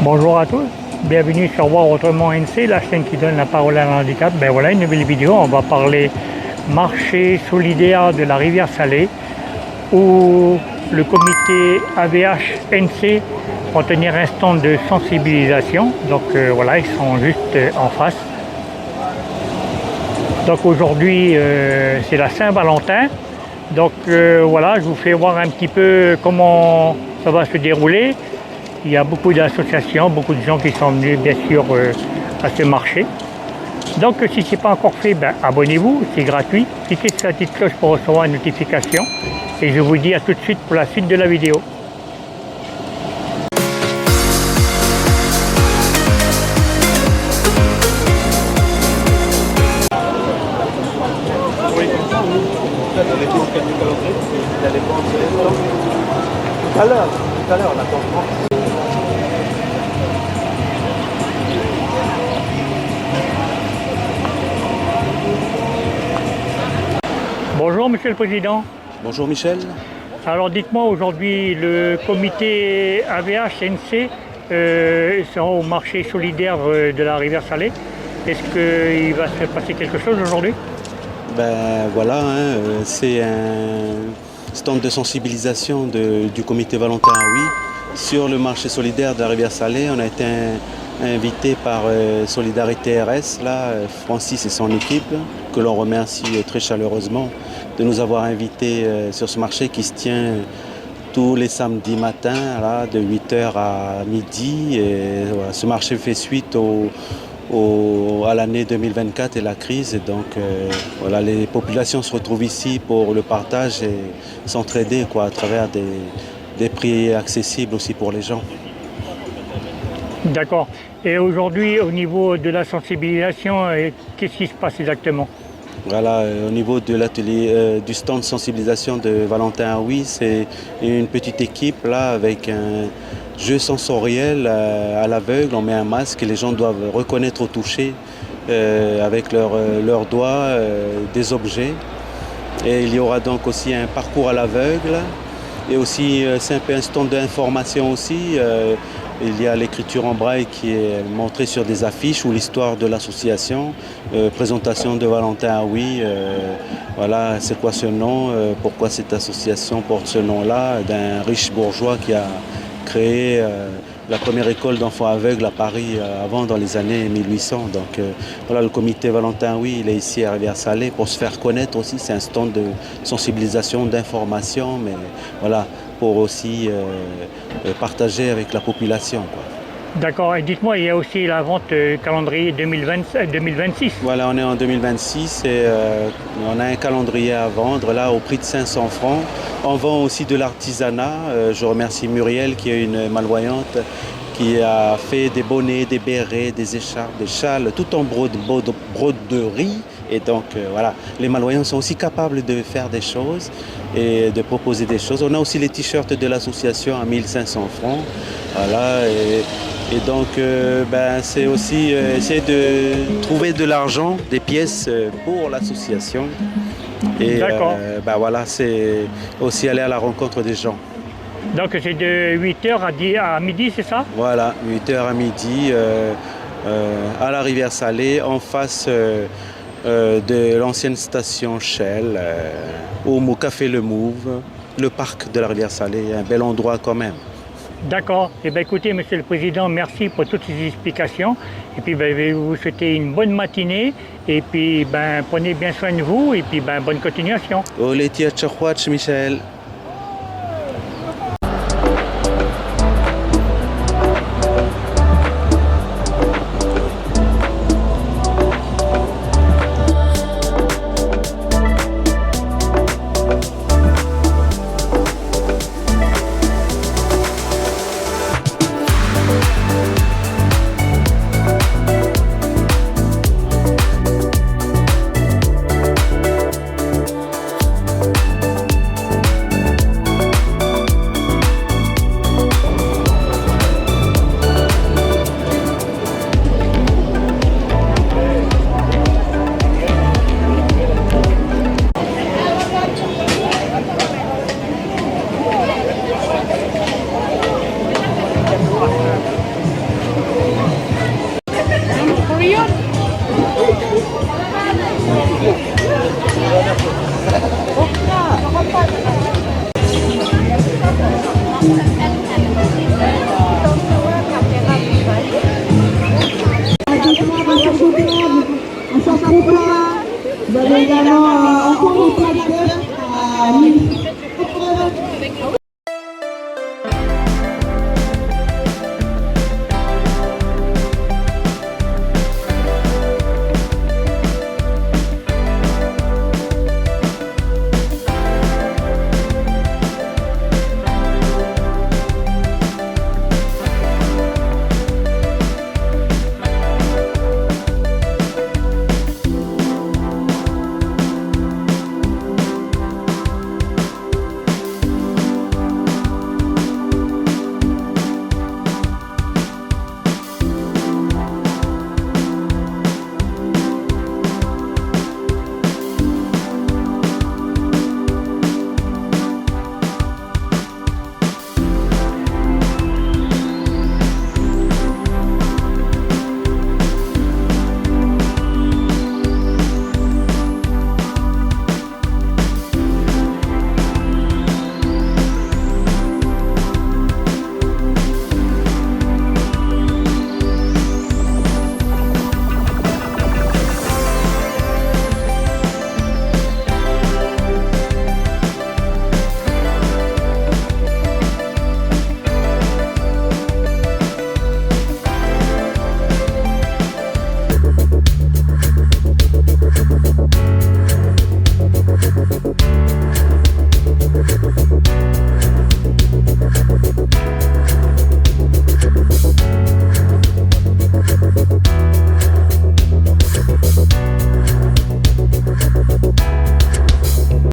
Bonjour à tous, bienvenue sur Voir Autrement NC, la chaîne qui donne la parole à l'handicap. Ben voilà, une nouvelle vidéo, on va parler marché solidaire de la rivière Salée où le comité AVH-NC va tenir un stand de sensibilisation. Donc voilà, ils sont juste en face. Donc aujourd'hui c'est la Saint-Valentin. Donc voilà, je vous fais voir un petit peu comment ça va se dérouler. Il y a beaucoup d'associations, beaucoup de gens qui sont venus bien sûr à ce marché. Donc si ce n'est pas encore fait, abonnez-vous, c'est gratuit. Cliquez sur la petite cloche pour recevoir une notification. Et je vous dis à tout de suite pour la suite de la vidéo. Tout à l'heure, on attend. Bonjour Monsieur le Président. Bonjour Michel. Alors dites-moi, aujourd'hui le comité AVH-NC sera au marché solidaire de la rivière Salée. Est-ce qu'il va se passer quelque chose aujourd'hui? Ben voilà, c'est un stand de sensibilisation du comité Valentin Oui sur le marché solidaire de la rivière Salée. On a été invité par Solidarité RS, là, Francis et son équipe, que l'on remercie très chaleureusement de nous avoir invités sur ce marché qui se tient tous les samedis matins, là, de 8h à midi. Et, voilà, ce marché fait suite à l'année 2024 et la crise. Et donc voilà, les populations se retrouvent ici pour le partage et s'entraider à travers des prix accessibles aussi pour les gens. D'accord. Et aujourd'hui, au niveau de la sensibilisation, qu'est-ce qui se passe exactement? Voilà, au niveau de l'atelier du stand de sensibilisation de Valentin Oui, c'est une petite équipe là avec un jeu sensoriel à l'aveugle. On met un masque et les gens doivent reconnaître au toucher avec leurs doigts des objets. Et il y aura donc aussi un parcours à l'aveugle et aussi c'est un peu un stand d'information aussi. Il y a l'écriture en braille qui est montrée sur des affiches ou l'histoire de l'association, présentation de Valentin Oui, voilà, c'est quoi ce nom, pourquoi cette association porte ce nom-là, d'un riche bourgeois qui a créé la première école d'enfants aveugles à Paris avant dans les années 1800. Donc voilà, le comité Valentin Oui, il est ici à Rivière-Salée pour se faire connaître aussi. C'est un stand de sensibilisation, d'information, mais voilà, pour aussi partager avec la population, quoi. D'accord. Et dites-moi, il y a aussi la vente calendrier 2026. Voilà, on est en 2026 et on a un calendrier à vendre là au prix de 500 francs. On vend aussi de l'artisanat. Je remercie Muriel qui est une malvoyante qui a fait des bonnets, des bérets, des écharpes, des châles, tout en broderie. Et donc voilà, les malvoyants sont aussi capables de faire des choses et de proposer des choses. On a aussi les t-shirts de l'association à 1500 francs. Voilà, et donc c'est aussi essayer de trouver de l'argent, des pièces pour l'association. Et voilà, c'est aussi aller à la rencontre des gens. Donc c'est de 8h à midi, c'est ça? Voilà, 8h à midi à la rivière Salée, en face de l'ancienne station Shell, au Café Le Mouve, le parc de la rivière Salée, un bel endroit quand même. D'accord. Eh bien écoutez, Monsieur le Président, merci pour toutes ces explications. Et puis je vais vous souhaiter une bonne matinée. Et puis prenez bien soin de vous. Et puis bonne continuation. Oletia Tchouach, Michel. départ. Vous avez également encore une tradition.